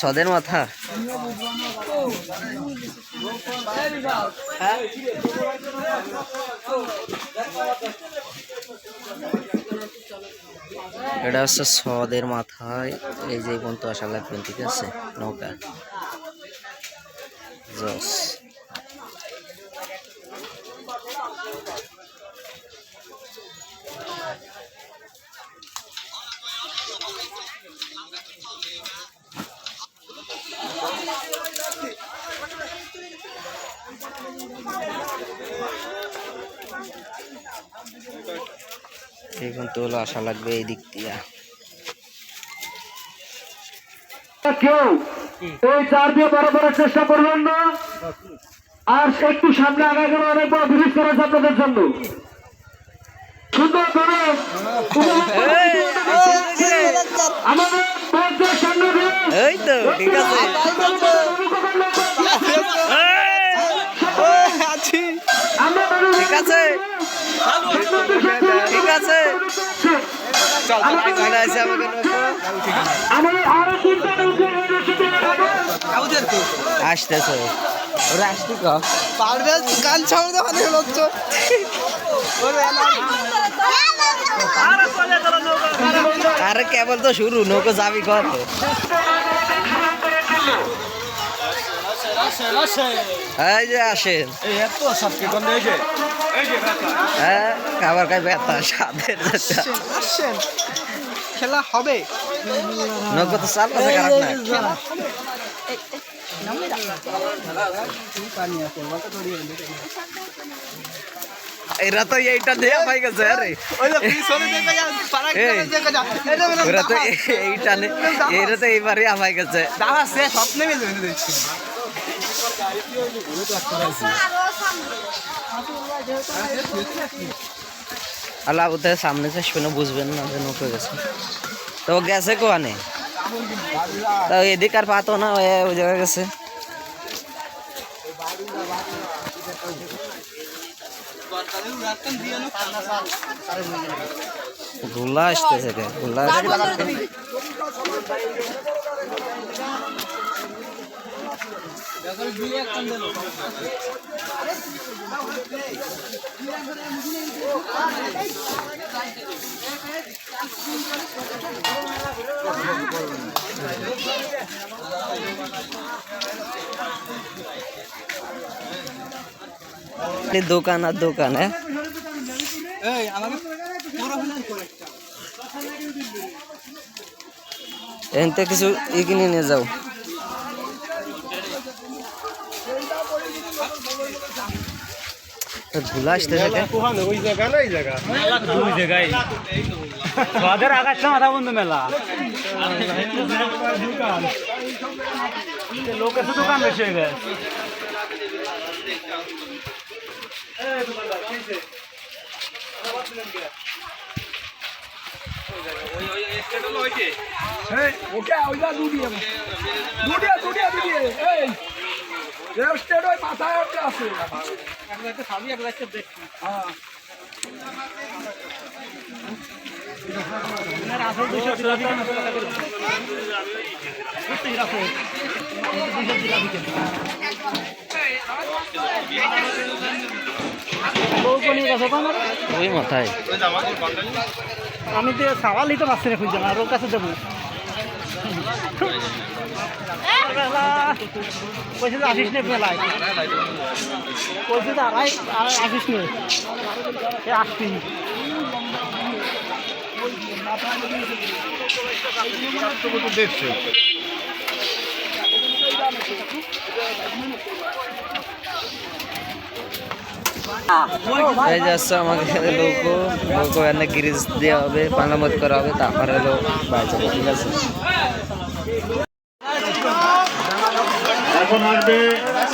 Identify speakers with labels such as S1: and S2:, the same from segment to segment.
S1: সদের মাথা এটা হচ্ছে সদের মাথায় এই যে পর্যন্ত আসা লাগবেন, ঠিক আছে? নৌকা জস এখন তো হলো আসা লাগবে এই দিক দিয়ে।
S2: কেউ এই চার দিয়ে বরাবরের চেষ্টা করবেন না, আর একটু সামনে আগা গেলে অনেক বড় ব্রিজ করা আছে আপনাদের জন্য। সুন্দর করে আমাদের মঞ্চের সামনে দিয়ে
S1: এই তো ঠিক আছে, ঠিক আছে, ঠিক আছে, আসতেছে ওরা আসতে পারবে কাল ছাড়া হচ্ছে আরে কেবল তো শুরু, নৌকো যাবি কত? এই যে আসেন, হ্যাঁ খাবার খাই ব্যথা সাদের
S3: খেলা হবে,
S1: নৌকো তো চাল আছে খারাপ না। এরা তো এইটা দেয়া পাই গেছে, আরে ওরা তো এইটা এরা তো এইবারে আমায় গেছে। আল্লাহ বোধহয় সামনে চাষ পেলে বুঝবেন না যে নৌকো গেছে, তো গেছে কোয়ানে, তা এদিক আর পাতো না, ওই জায়গায় গেছে। ঘোলা আসতেছে, ঘোলা দোকান আর দোকান, হ্যাঁ এনতে কিছু কিনে নিয়ে যাও। ঘোলা আসতেছে
S2: ওই জায়গা না, এই জায়গা
S3: দুই জায়গায় সদের আকাশ মাথা বন্ধু মেলা লোকের তো দোকান বেশি হয়ে গেছে।
S1: ওই মাথায়
S3: আমি তো সাওয়াল দিতে পারছি না, খুঁজলাম আর ওর কাছে দেবো কইছে যে আসিস নে মেলায়, কইছে যে আর আসিস নে আসবি।
S2: দেখছে
S1: এই যাচ্ছে আমাকে নৌকো এনে গ্রিজ দেওয়া হবে, পানামত করা হবে, তারপরে হলো বাইরে যাবো, ঠিক আছে?
S2: এখন আসবে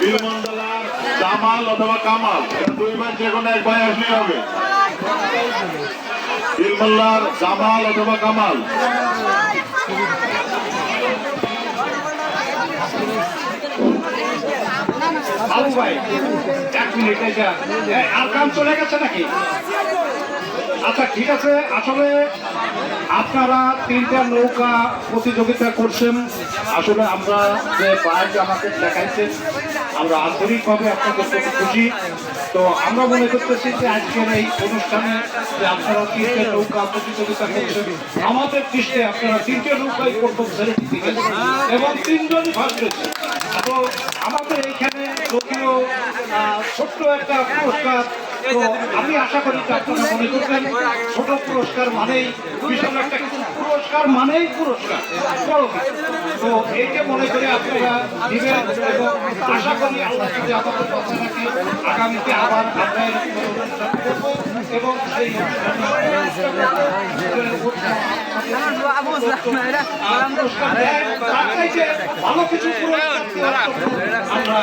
S2: বিলমন্ডলার জামাল অথবা কামাল, দুইবার যে কোনো এক ভাই আসলেই হবে। বিলমন্ডলার জামাল অথবা কামাল। বাবু ভাই 1 মিনিট। এটাই যা। আর কাম চলে গেছে নাকি? আচ্ছা ঠিক আছে, আসলে আপনারা 3টা নৌকা প্রতিযোগিতা করছেন। আসলে আমরা যে বাইরে আমাকে দেখাইছেন, আমরা আন্তরিকভাবে আপনাদের প্রতি খুশি। তো আমরা মনে করতেছি যে আজকের এই অনুষ্ঠানে যে আপনারা 3টে নৌকা প্রতিযোগিতা করছেন, আমাদের দৃষ্টি আপনারা 3টে নৌকাই প্রথম শ্রেণী দিবেন এবং 3জনই ফার্স্ট হয়েছে। এবং আমাদের এইখানে যদিও ছোট্ট একটা পুরস্কার, তো আমি আশা করি যে আপনারা মনে করবেন ছোট পুরস্কার মানেই বিশাল একটা পুরস্কার মানেই পুরস্কার, বড় কিছু। তো এইটা মনে করে আপনারা দিবেন এবং আশা করি আল্লাহ যদি আমাদের কথা রাখি আগামীতে আবার আমরা এরকম অনুষ্ঠান করবো এবং সেই পুরস্কার দেয়, তার চাইতে ভালো কিছু পুরস্কার দেওয়ার জন্য আমরা